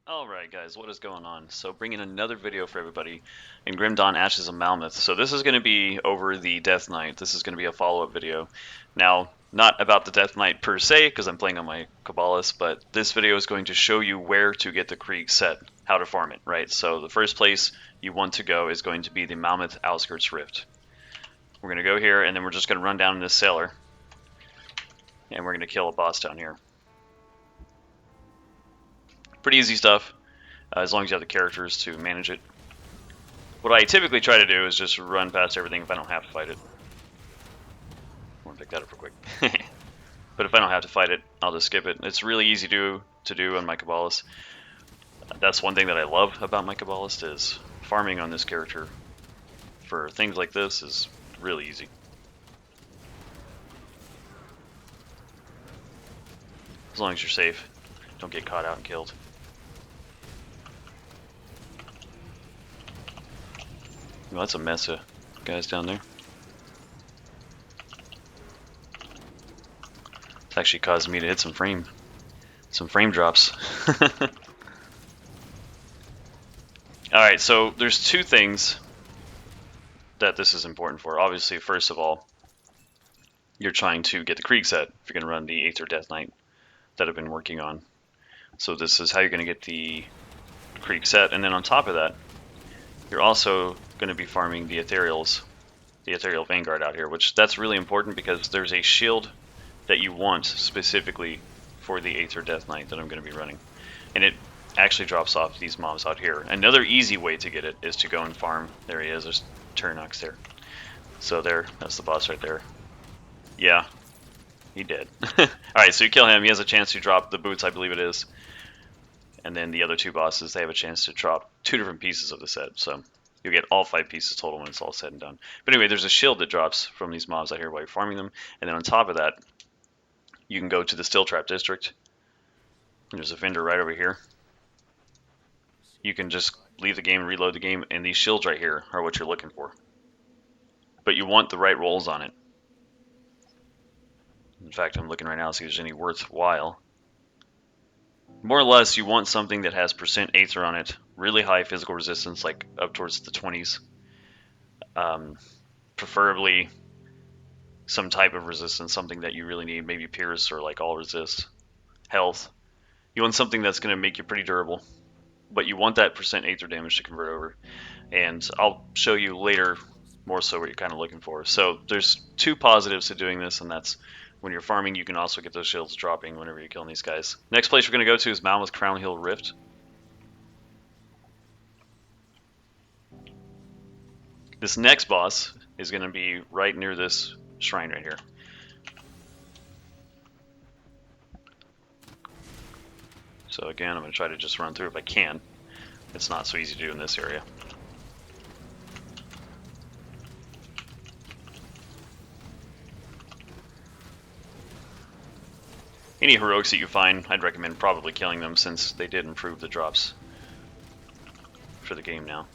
Alright guys, what is going on? So bringing another video for everybody in Grim Dawn Ashes of Malmoth. So this is going to be over the Death Knight. This is going to be a follow-up video. Now, not about the Death Knight per se, because I'm playing on my Kabbalist, but this video is going to show you where to get the Krieg set, how to farm it, right? So the first place you want to go is going to be the Malmoth Outskirts Rift. We're going to go here, and then we're just going to run down in this cellar, and we're going to kill a boss down here. Pretty easy stuff, as long as you have the characters to manage it. What I typically try to do is just run past everything if I don't have to fight it. I want to pick that up real quick. But if I don't have to fight it, I'll just skip it. It's really easy to do on my Kabbalist. That's one thing that I love about my Kabbalist is farming on this character for things like this is really easy. As long as you're safe, don't get caught out and killed. Well, that's a mess of guys down there. It's actually caused me to hit some frame drops. Alright, so there's two things that this is important for. Obviously, first of all, you're trying to get the Krieg set if you're going to run the Aether Death Knight that I've been working on. So this is how you're going to get the Krieg set, and then on top of that, you're also going to be farming the Ethereals, the Ethereal Vanguard out here, which that's really important because there's a shield that you want specifically for the Aether Death Knight that I'm going to be running. And it actually drops off these mobs out here. Another easy way to get it is to go and farm. There he is, there's Turnox there. So there, that's the boss right there. Yeah, he did. Alright, so you kill him, he has a chance to drop the boots, I believe it is. And then the other two bosses, they have a chance to drop 2 different pieces of the set. So you'll get all 5 pieces total when it's all said and done. But anyway, there's a shield that drops from these mobs out here while you're farming them. And then on top of that, you can go to the Steel Trap District. There's a vendor right over here. You can just leave the game, reload the game, and these shields right here are what you're looking for. But you want the right rolls on it. In fact, I'm looking right now to see if there's any worthwhile. More or less, you want something that has % Aether on it, really high physical resistance, like up towards the 20s. Preferably some type of resistance, something that you really need, maybe Pierce or like All Resist. Health. You want something that's going to make you pretty durable, but you want that % Aether damage to convert over. And I'll show you later more so what you're kind of looking for. So there's 2 positives to doing this, and that's when you're farming, you can also get those shields dropping whenever you're killing these guys. Next place we're going to go to is Malmoth Crown Hill Rift. This next boss is going to be right near this shrine right here. So again, I'm going to try to just run through if I can. It's not so easy to do in this area. Any heroics that you find, I'd recommend probably killing them since they did improve the drops for the game now.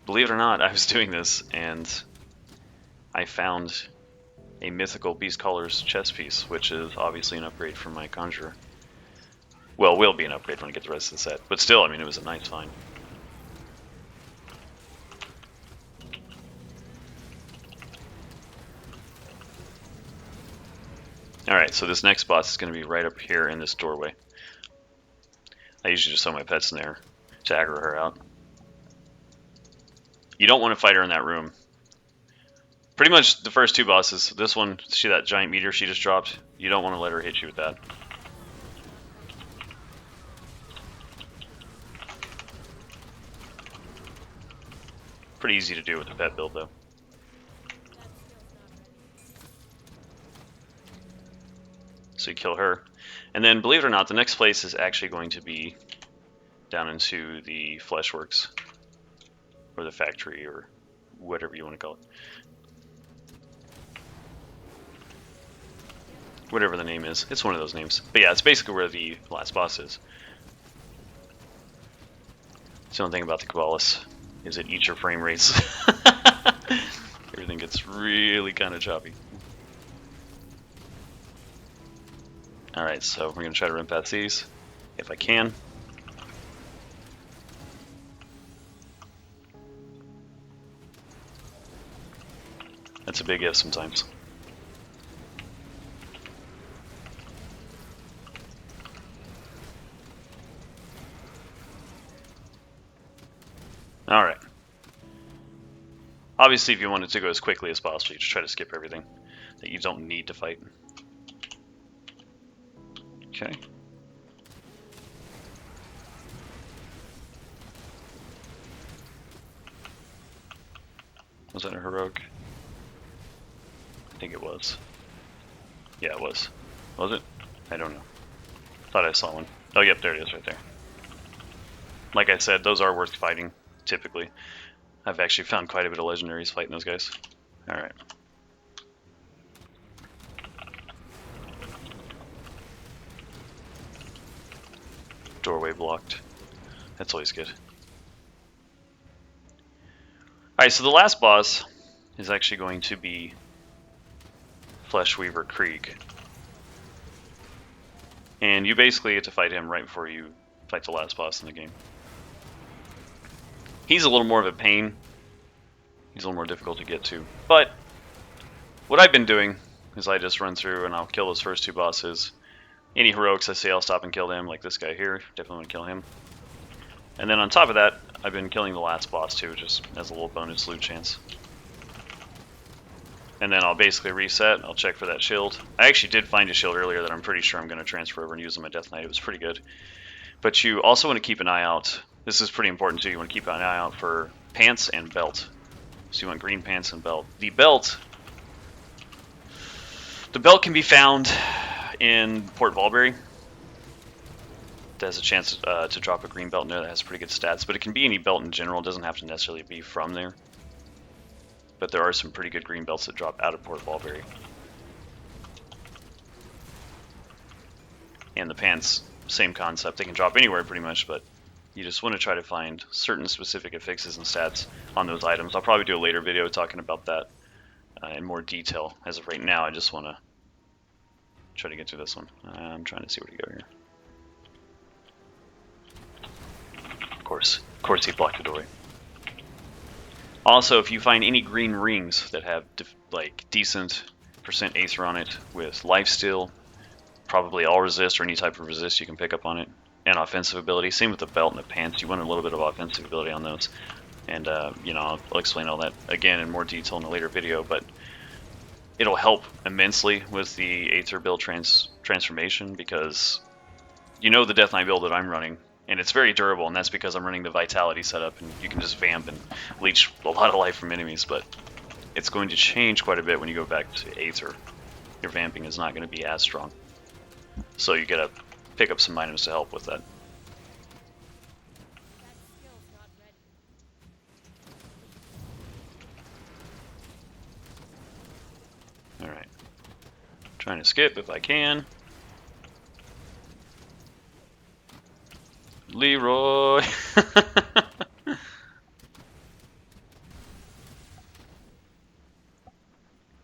Believe it or not, I was doing this and I found a mythical Beast Caller's chest piece, which is obviously an upgrade from my Conjurer. Well, will be an upgrade when I get the rest of the set, but still, I mean, it was a nice find. Alright, so this next boss is going to be right up here in this doorway. I usually just throw my pets in there to aggro her out. You don't want to fight her in that room. Pretty much the first 2 bosses, this one, see that giant meteor she just dropped? You don't want to let her hit you with that. Pretty easy to do with a pet build though. So you kill her. And then, believe it or not, the next place is actually going to be down into the Fleshworks. Or the factory, or whatever you want to call it. Whatever the name is. It's one of those names. But yeah, it's basically where the last boss is. It's the only thing about the Kabbalist is it eats your frame rates. Everything gets really kind of choppy. Alright, so we're going to try to run past these, if I can. a big if sometimes. Alright. Obviously, if you want it to go as quickly as possible, you just try to skip everything that you don't need to fight. Okay. Was that a heroic? I think it was. Yeah, it was. Was it? I don't know. Thought I saw one. Oh, yep, there it is right there. Like I said, those are worth fighting, typically. I've actually found quite a bit of legendaries fighting those guys. Alright. Doorway blocked. That's always good. Alright, so the last boss is actually going to be Fleshweaver Krieg. And you basically get to fight him right before you fight the last boss in the game. He's a little more of a pain. He's a little more difficult to get to. But what I've been doing is I just run through and I'll kill those first two bosses. Any heroics I see, I'll stop and kill them, like this guy here. Definitely want to kill him. And then on top of that, I've been killing the last boss too, just as a little bonus loot chance. And then I'll basically reset, I'll check for that shield. I actually did find a shield earlier that I'm pretty sure I'm going to transfer over and use on my Death Knight. It was pretty good. But you also want to keep an eye out. This is pretty important too. You want to keep an eye out for pants and belt. So you want green pants and belt. The belt can be found in Port Valbury. That has a chance to drop a green belt in there that has pretty good stats. But it can be any belt in general. It doesn't have to necessarily be from there. But there are some pretty good green belts that drop out of Port Valbury. And the pants, same concept. They can drop anywhere pretty much, but you just want to try to find certain specific affixes and stats on those items. I'll probably do a later video talking about that in more detail. As of right now, I just want to try to get through this one. I'm trying to see where to go here. Of course he blocked the doorway. Also, if you find any green rings that have like decent percent Aether on it with lifesteal, probably all resist or any type of resist you can pick up on it, and offensive ability. Same with the belt and the pants. You want a little bit of offensive ability on those. And you know, I'll explain all that again in more detail in a later video, but it'll help immensely with the Aether build transformation, because you know the Death Knight build that I'm running. And it's very durable, and that's because I'm running the Vitality setup, and you can just vamp and leech a lot of life from enemies, but it's going to change quite a bit when you go back to Aether. Your vamping is not going to be as strong. So you gotta pick up some items to help with that. Alright. Trying to skip if I can. Leroy!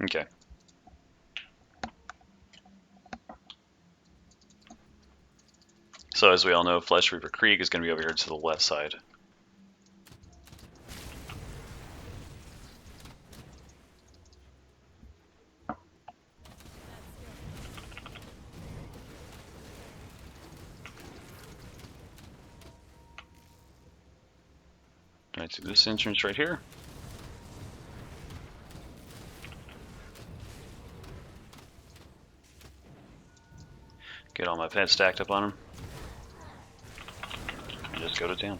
Okay. So as we all know, Fleshweaver Krieg is going to be over here to the left side. Right to this entrance right here. Get all my pets stacked up on them. And just go to town.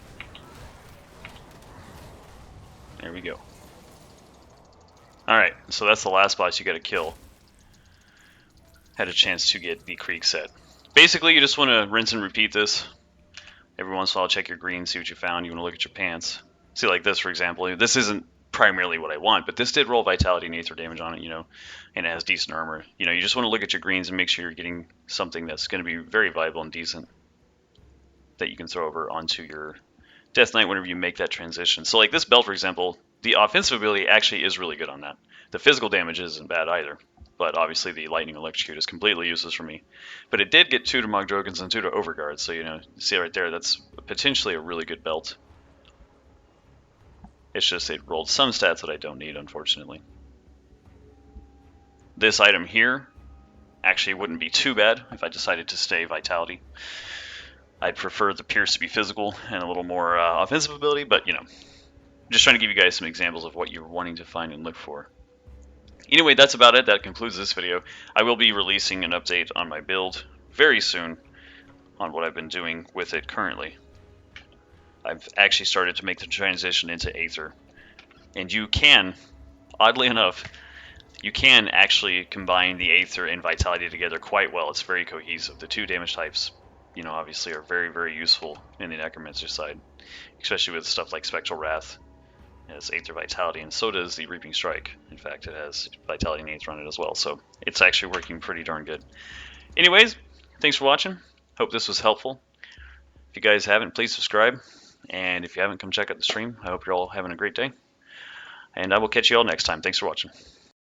There we go. Alright, so that's the last boss you gotta kill. Had a chance to get the Krieg set. Basically, you just want to rinse and repeat this. Every once in a while, check your green, see what you found. You want to look at your pants. See, like this, for example. This isn't primarily what I want, but this did roll Vitality and Aether damage on it, you know, and it has decent armor. You know, you just want to look at your greens and make sure you're getting something that's going to be very viable and decent that you can throw over onto your Death Knight whenever you make that transition. So like this belt, for example, the offensive ability actually is really good on that. The physical damage isn't bad either, but obviously the Lightning Electrocute is completely useless for me. But it did get 2 to Mogdrogans and 2 to Overguard, so you know, see right there, that's potentially a really good belt. It's just it rolled some stats that I don't need, unfortunately. This item here actually wouldn't be too bad if I decided to stay Vitality. I'd prefer the Pierce to be physical and a little more offensive ability, but you know, just trying to give you guys some examples of what you're wanting to find and look for. Anyway, that's about it. That concludes this video. I will be releasing an update on my build very soon on what I've been doing with it currently. I've actually started to make the transition into Aether. And you can, oddly enough, you can actually combine the Aether and Vitality together quite well. It's very cohesive. The two damage types, you know, obviously are very, very useful in the Necromancer side, especially with stuff like Spectral Wrath. It has Aether Vitality, and so does the Reaping Strike. In fact, it has Vitality and Aether on it as well, so it's actually working pretty darn good. Anyways, thanks for watching. Hope this was helpful. If you guys haven't, please subscribe. And if you haven't, come check out the stream. I hope you're all having a great day. And I will catch you all next time. Thanks for watching.